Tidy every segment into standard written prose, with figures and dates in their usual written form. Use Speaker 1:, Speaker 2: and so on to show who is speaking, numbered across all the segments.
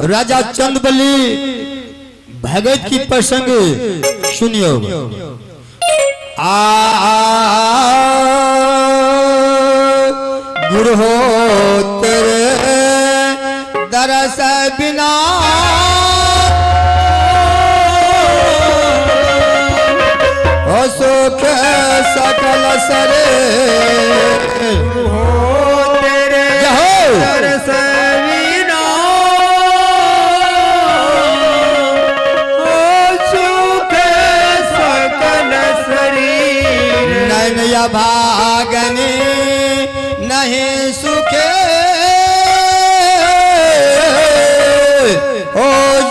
Speaker 1: राजा चंदबली भगत की प्रसंग सुनियो। गुरु हो तेरे दरस बिना हो सुख सकल सरे।
Speaker 2: तेरे दरस बिना हो सुख सकल शरीर।
Speaker 1: नैनया भागने नहीं सुखे ओ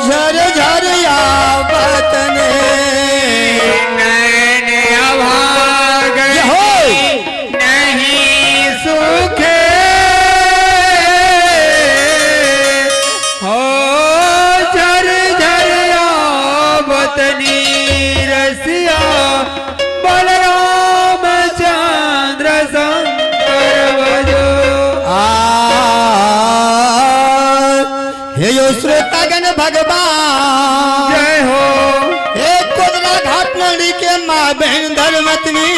Speaker 1: झर झर आवत ने।
Speaker 2: नैनया भागने नहीं सुखे हो झर झर आवत नीरसिया। बलराम चंद्र शंकर भजो।
Speaker 1: हे यो श्रोतागण भगवान
Speaker 2: जय हो।
Speaker 1: हे कोदरा घाट नड़ी के माँ बहन धर्मतनी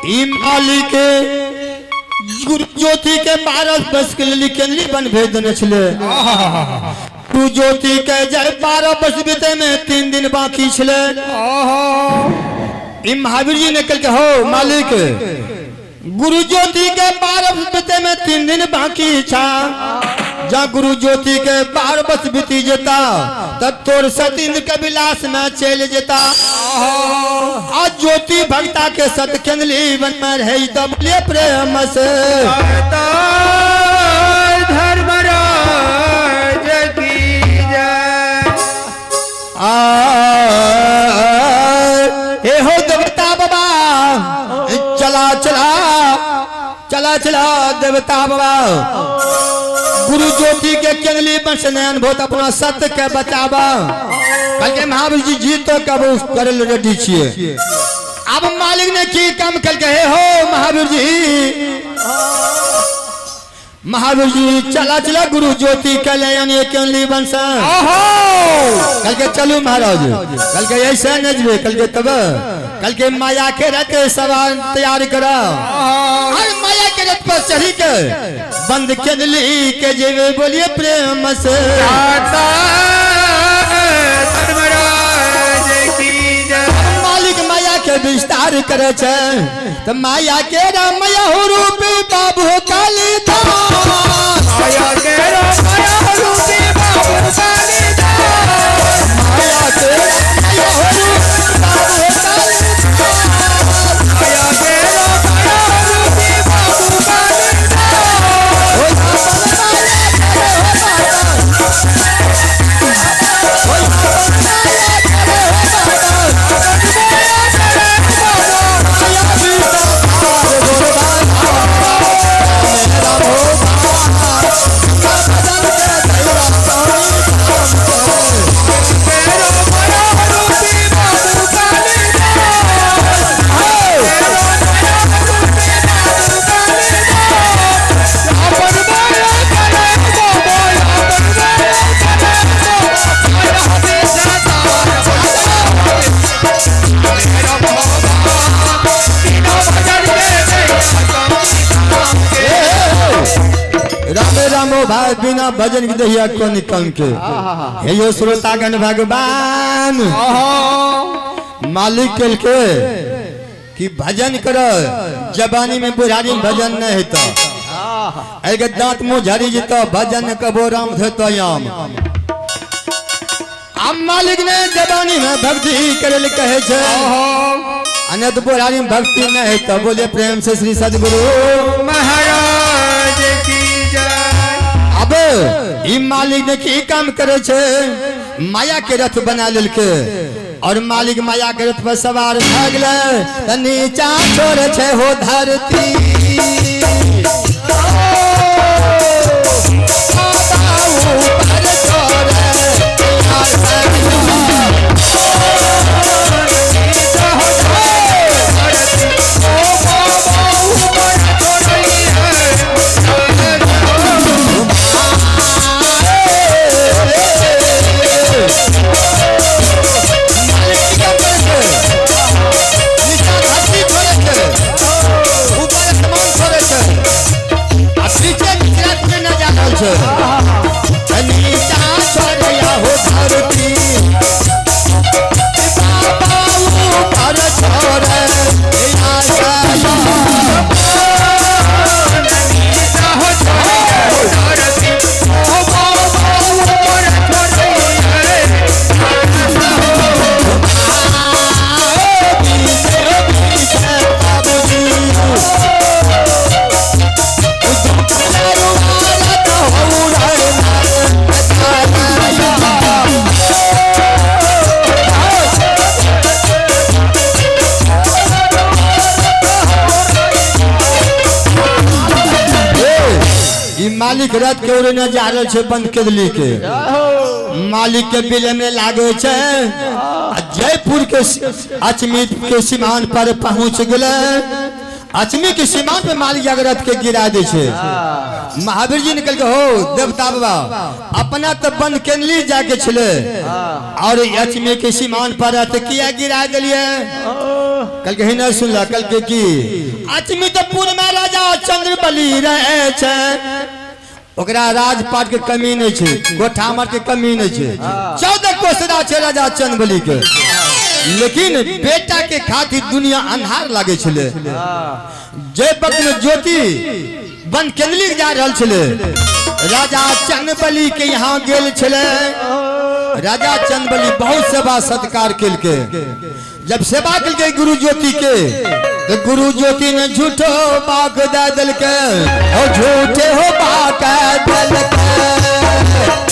Speaker 1: ई माली के गुरु ज्योति के 12 वर्ष के लिए केंद्रीय बन भेज देने छले। तू ज्योति के जय 12 वर्ष बीते में 3 दिन बाकी छले। ई महावीर जी ने कल के हो मालिक गुरु ज्योति के 12 वर्ष बीते में 3 दिन बाकी छा। जा गुरु ज्योति के 12 वर्ष बीती जेता तब तोर सतीन्द्र के विलास में चल जेता। आज ज्योति भक्ता के सत केंद्री बन में रहे तब ले प्रेम से।
Speaker 2: धर्मराज की जय।
Speaker 1: हे हो देवता बाबा चला चला चला चला देवता बाबा गुरु ज्योति के केंद्री बन से नयन भूत अपना सत्य के बचावा। कल के महावीर जी जीत तो कब कर रेडी छिए। अब मालिक ने की काम कल के हो महावीर जी। महावीर जी चला चला गुरु ज्योति के लिए केंद्री बन से। कल के चलू महाराज कल के ऐसे नजबे कल के तब कल के माया के रथ सवार तैयार करा। माया के रथ पर चढ़ी के बंद केंद्री के जेवे बोलिए प्रेम से।
Speaker 2: धर्मराज की जय।
Speaker 1: मालिक माया के विस्तार करे छे तो माया के रामया हो रूपी बाबू काली दास।
Speaker 2: माया के रामया रूपी बाबू काली दास।
Speaker 1: माया के रामया हो रूपी बाबू काली दास।
Speaker 2: माया के रामया रूपी बाबू काली
Speaker 1: भाई बिना भजन की दहिया को निकल के। हे यो श्रोतागण भगवान मालिक कल के कि भजन करो जबानी में बुढ़ारी भजन नहीं हेता। अगर दांत मुंह झड़ी जता भजन कबो राम धोता याम। हम मालिक ने जबानी में भक्ति करे कहे छे अनंत बुढ़ारी में भक्ति नहीं हेता। बोले प्रेम से श्री सद्गुरु
Speaker 2: महाराज की जय।
Speaker 1: अब ई मालिक ने की काम करे छे माया के रथ बना लेलके और मालिक माया के रथ पर सवार भ गेले त नीचा छोड़े छे हो धरती। छे नीचा छोड़िया हो धरती बाबा ऊपर छोड़े आशा मालिक रात के ओरे न जा रहल छे बंद के दिल्ली के मालिक के बिल में लागे छे जयपुर के अचमी के सीमान पर पहुंच गए अचमी के सीमान पे मालिक रथ के गिरा दे छे महावीर जी निकल के हो देवता बाबा अपना तो बंद केनली जाके छले और अचमी के सीमान पर रथ किया गिरा दिलिए कल के न सुनला कल के की अचमी तो पूर्व में राजा चंद्रबली रहे छे ओकरा राजपाट के कमी नहीं छे गोठामर के कमी नहीं छे 14 कोसरा छे राजा चंद्रबली के लेकिन बेटा के खातिर दुनिया अंधार लागे छले जय वक्त में ज्योति बन केंद्री जा रहल छले राजा चंद्रबली के यहाँ गेल छले राजा चंद्रबली बहुत सेवा सत्कार केल के जब सेवा केल के गुरु ज्योति के तो गुरु ज्योति ने झूठो बाक दे दिल के ओ झूठे हो बाक दिल के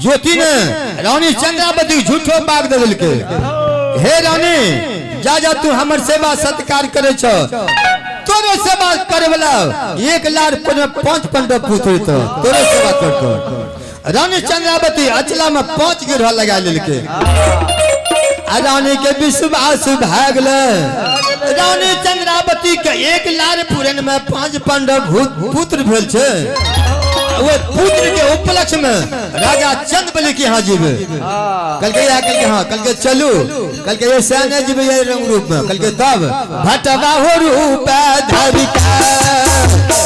Speaker 1: ज्योति ने रानी चंद्रावती झूठो बाग दे दिल के हे रानी जा तू हमर सेवा सत्कार करे छ तोरे सेवा करे वाला 1 लाख 5 पंडा पुत्र तो तोरे सेवा करतो रानी चंद्रावती अचला में 5 गिरह लगा लेल के रानी के विश्वास भाग ले रानी चंद्रावती के 1 लाख पुरन में 5 पंडा पुत्र भेल छे वो पुत्र के उपलक्ष्य में राजा चंद्रबली के यहाँ जीवे कल के हाँ कल के चलू कल के ये सेना जीवे ये रंग रूप में कल के तब भटवा हो रूप धरिका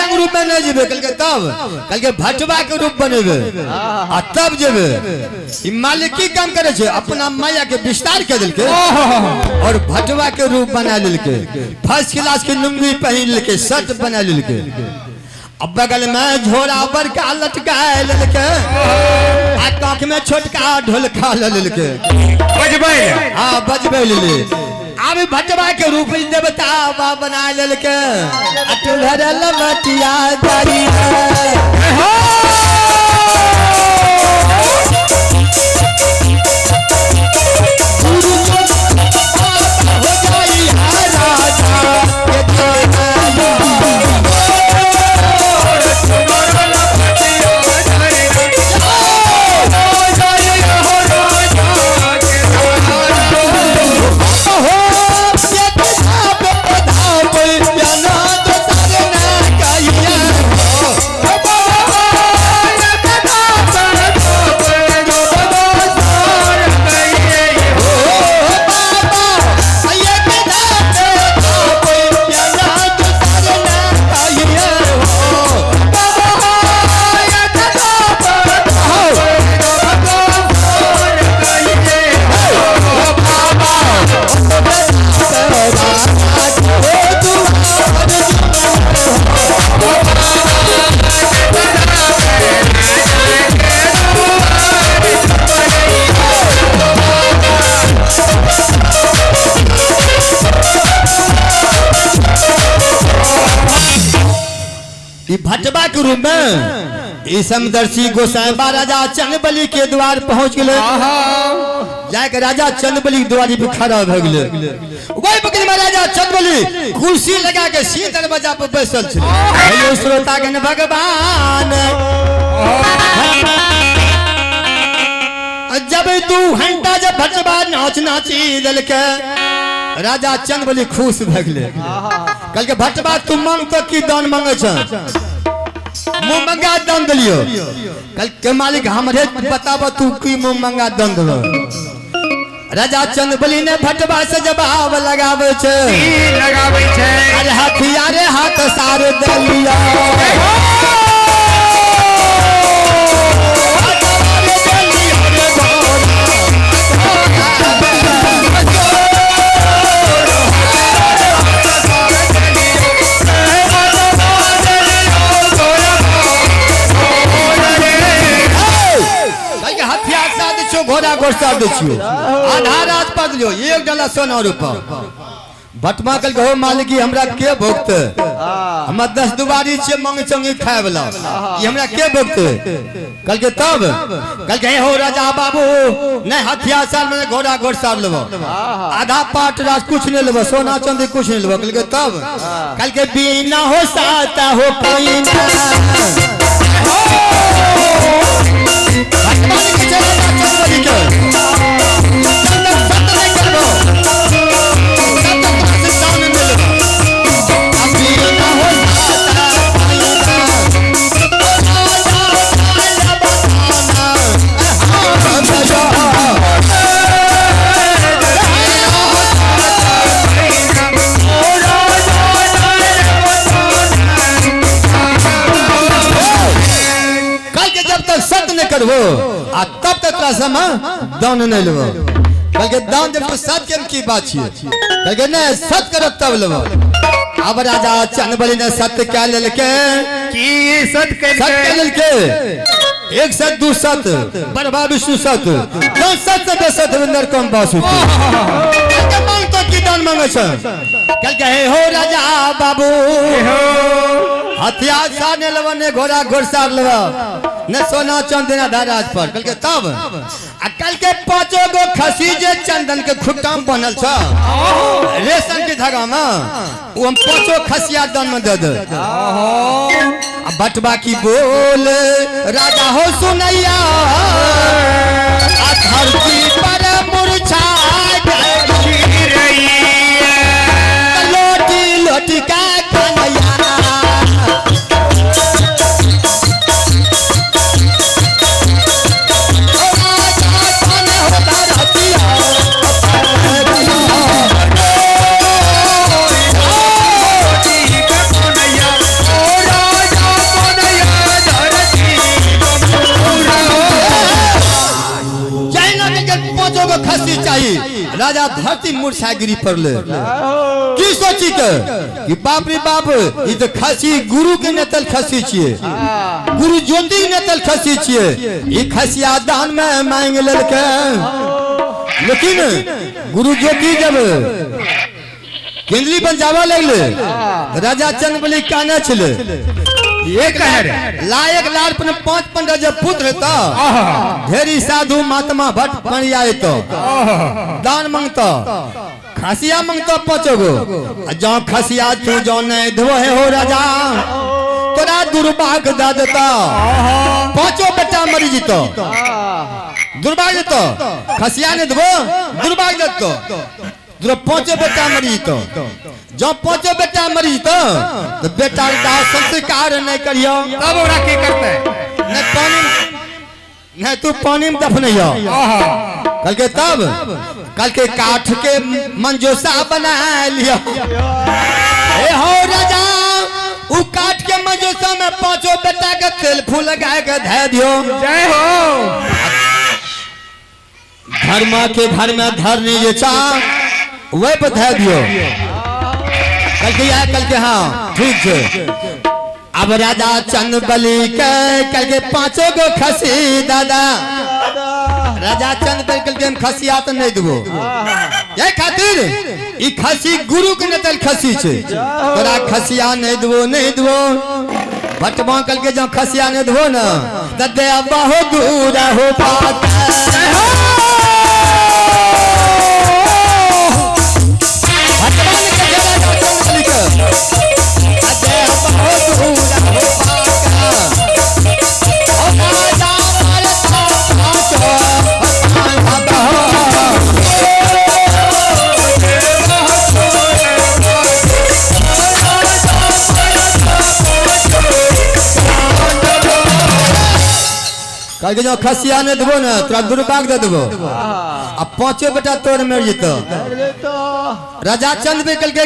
Speaker 1: कल के तब कल के भटवा के रूप बनेबे आ तब जेबे मालिक की काम करे छे अपना माया के विस्तार के दिल के और भटवा के रूप बना लेल के फर्स्ट क्लास के लुंगी पहन लेल के शर्ट बना लेल के अब बगल में झोरा बड़का लटका लेल के आ काख में छोटका ढोलका लेल के
Speaker 2: बजबै
Speaker 1: हां बजबै ले अब भटवा के रूप देवता बा बना लेल के अटुलर लमटिया जारी भटवा के रूप में समदर्शी गोसाई राजा चंद्रबली के द्वार पहुंच गए जाके राजा चंदबली द्वारी पे खड़ा भ गेले वही बकरी में राजा चंदबली कुर्सी लगा के सी दरवाजा पर बैसल छे हेलो श्रोता गण भगवान जब तू घंटा जब भटबा नाच नाची दलके राजा चंदबली खुश भ गेले कल के भटबा तू मांग तो की दान मांगे छ मुंह मंगा दान दिलियो कल के मालिक हमरे बताब तू की मुंह मंगा दान दलो राजा चंदबली ने भटबा से जवाब लगावे छे अरे हथियारे हाथ सारे दलिया घोड़ा गोसा दियो आधा रात पद लियो एक डला सोना रुपा भटमा कल हो मालिकी हमरा के भोगत हम 10 दुबारी छे मांग चंगी खाए वाला ये हमरा के भोगत कल के तब कल के हो राजा बाबू नहीं हथियार साल में घोड़ा गोसा लेबो आधा पाट राज कुछ नहीं लेबो सोना चांदी कुछ नहीं लेबो कल के तब कल के बिना हो साता हो कोई ना भटमा के चला चंदबली के चंदन सत नहीं करबो सत से सामने ले लेबो अभी ना हो साता कल के जब तक सत्य नहीं करबो आ तब तक सम दान नहीं लेबो बल्कि दान जब तो सत्य की बात छे बल्कि नहीं सत्य करब तब लेबो अब राजा चंदबली ने सत्य क्या लेलके
Speaker 2: की सत्य
Speaker 1: लेलके एक सत्य दू सत्य बरबा विष्णु सत्य कौन सत्य पे सत्य नरकम बासु के मांग तो की दान मांगे छ कल कहे हो राजा बाबू हथियार साने लेबो ने घोड़ा घोड़सार लेबो ने सोना चांदी ना धाराज पर कल के तब आ कल के पांचो गो खसी जे चंदन के खुट्टा में बनल छ रेशम के धागा में वो हम पांचो खसिया दान में दे दे आ बटवा की बोल राजा हो सुनैया आ धरती पर मुरझा गई लोटी लोटी का कन्हैया खसी चाहिए राजा धरती मुरछागिरी पर ले की सोची के कि बाप रे बाप ई तो खसी गुरु के नेतल खसी छिए गुरु ज्योति के नेतल खसी छिए ई खसिया दान में मांग लेलके लेकिन गुरु ज्योति जब केंद्री बन जावा लगले राजा चंदबली काने छले ये कहर लायक लाल पर 5 पंडा जब पुत्र था ढेरी साधु महात्मा भट्ट पणिया तो दान मांगता खसिया मांगता 5 गो जहाँ खसिया तू जो नहीं धो है हो राजा तोरा दुर्भाग्य दा देता 5 बेटा मरी जीतो दुर्भाग्य तो खसिया ने धो दुर्भाग्य तो 5 बेटा मरी तो जब 5 बेटा मरी तो बेटा का संस्कार नहीं करियो
Speaker 2: तब ओरा की करते
Speaker 1: नहीं पानी नहीं तू पानी में दफनइयो कल के तब कल के काठ के मंजोसा बना लियो ए हो राजा उ काठ के मंजोसा में 5 बेटा के तेल फूल लगा के धै दियो
Speaker 2: जय हो
Speaker 1: धर्म के घर में धरनी जे चा वही पे धै दियो कल के हाँ ठीक है अब राजा चंदबली के कल के 5 गो खसी दादा राजा चंदबली कल के खसिया तो नहीं देबो ये खातिर ई खसी गुरु के नेतल खसी छे तोरा खसिया नहीं देबो भटवा कल के जो खसिया नहीं देबो ना त दे बहुत दूर हो पाता कल के जो खसिया ने देबो ना तोरा दुर्भाग दे देबो अब पांचों बेटा तोर मर जीतो राजा चंद भी कल के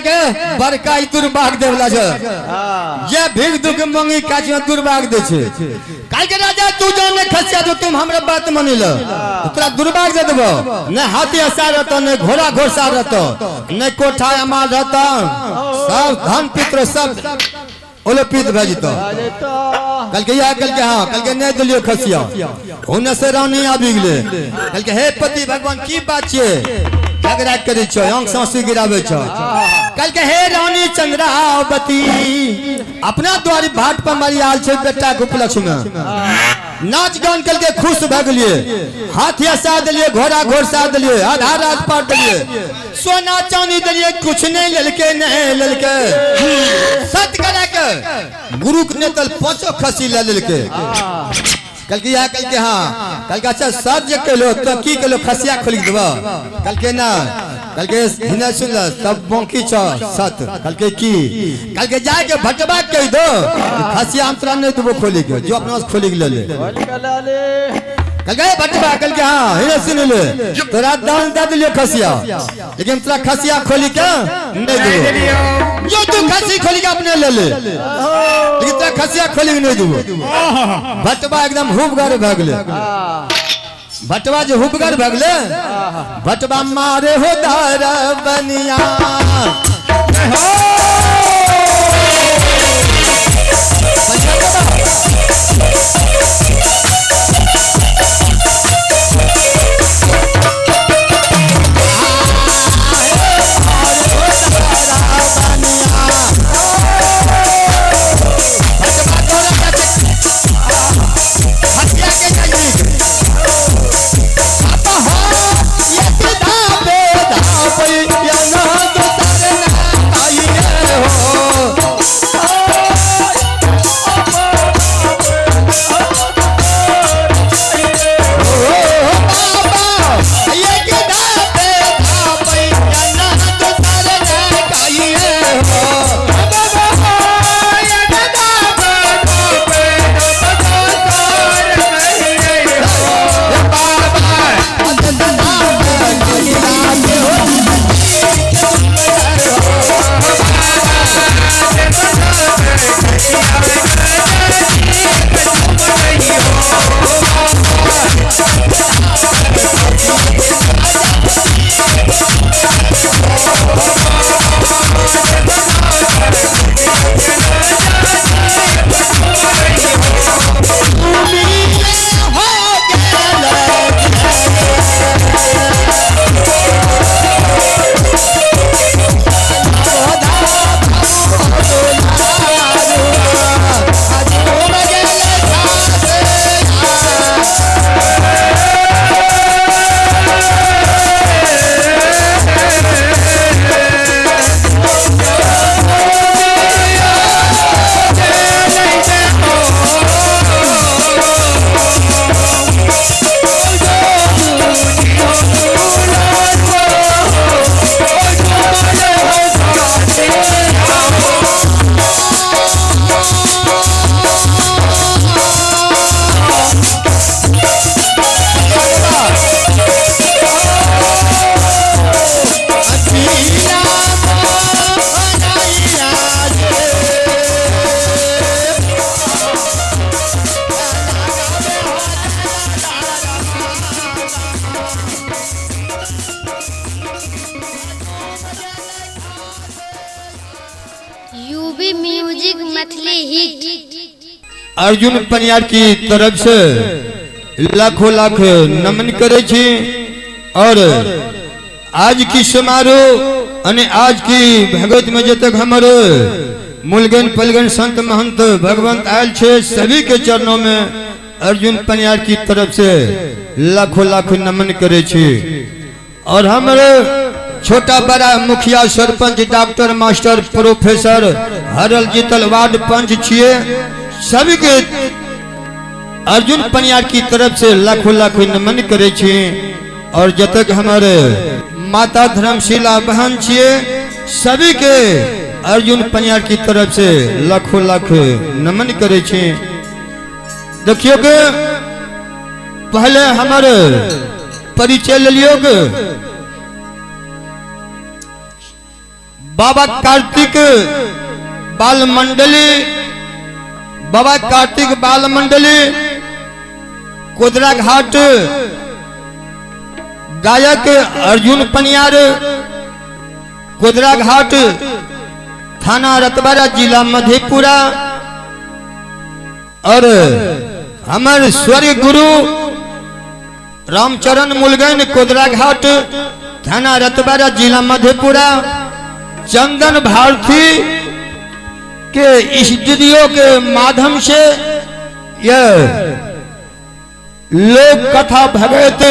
Speaker 1: बड़का ई दुर्भाग देवला छ ये भीख दुख मंगी काज में दुर्भाग दे छे कल के राजा तू जो ने खसिया तो तुम हमरा बात मानी लो तोरा दुर्भाग दे देबो न हाथी असार रहतो न घोड़ा घोड़सा रहतो न कोठा अमाल रहतो सब धन पित्र सब ओलपित भेजतो कल के हाँ कल के नहीं दिलियो खसिया उन्ने से रानी आबि गेले कल के हे पति भगवान की बात छे झगड़ा करे छो अंग सांसु गिरावे छो कल के हे रानी चंद्रावती अपना द्वारी भाट पर मारी आल छे बेटा के उपलक्ष्य में नाच गान कल के खुश भ गेलिए हाथिया सा दिलिए घोड़ा घोड़सा दिलिए आधा रात पार दिलिए सोना चांदी दिलिए कुछ नहीं ललके नहीं ललके सत करा के गुरु के नेतल पांचों खसी ले ललके कल के हाँ कल के अच्छा सब जे केलो तो की केलो खसिया खोली देबो कल के ना कल के हिना सुन ल तब बाकी छ सत कल के की कल के जाए के भटवा कह दो खसिया अंतरा नहीं देबो खोली के जो अपना से खोली के ले कल के भटवा कल के हाँ हिना सुन ले तोरा दान दे दिलियो खसिया लेकिन तोरा खसिया खोली के नहीं देबो जो तू खसी खोली के अपने ले लेकिन तोरा खसिया खोली के नहीं देबो भटवा एकदम हुबगर भ गेले भटवा जो हुबगर भ गेले भटवा मारे हो दार बनिया
Speaker 3: यूबी म्यूजिक मछली हिट।
Speaker 1: अर्जुन पनियार की तरफ से लाखों लाख नमन करे छी और आज की समारोह अने आज की भगवत में जब तक हमारे मूलगन पलगन संत महंत भगवंत आयल छे सभी के चरणों में अर्जुन पनियार की तरफ से लाखों लाख नमन करे छी और हमारे छोटा बड़ा मुखिया सरपंच डॉक्टर मास्टर प्रोफेसर हरल जीतल वार्ड पंच छिए सभी के अर्जुन पनियार की तरफ से लाखों लाखों नमन करे छी और जब तक हमारे माता धर्मशिला बहन छिए सभी के अर्जुन पनियार की तरफ से लाखों लाख नमन करे छी। देखियो के पहले हमारे परिचय ले लियो गे। बाबा कार्तिक बाल मंडली, बाबा कार्तिक बाल मंडली कोदरा घाट, गायक अर्जुन पनियार, कोदरा घाट, थाना रतबारा, जिला मधेपुरा। और हमारे स्वर्गीय गुरु रामचरण मुलगन, कोदरा घाट, थाना रतबारा, जिला मधेपुरा। चंदन भारती के स्टूडियो के माध्यम से यह लोक कथा भगत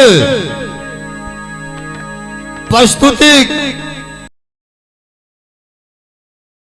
Speaker 1: प्रस्तुति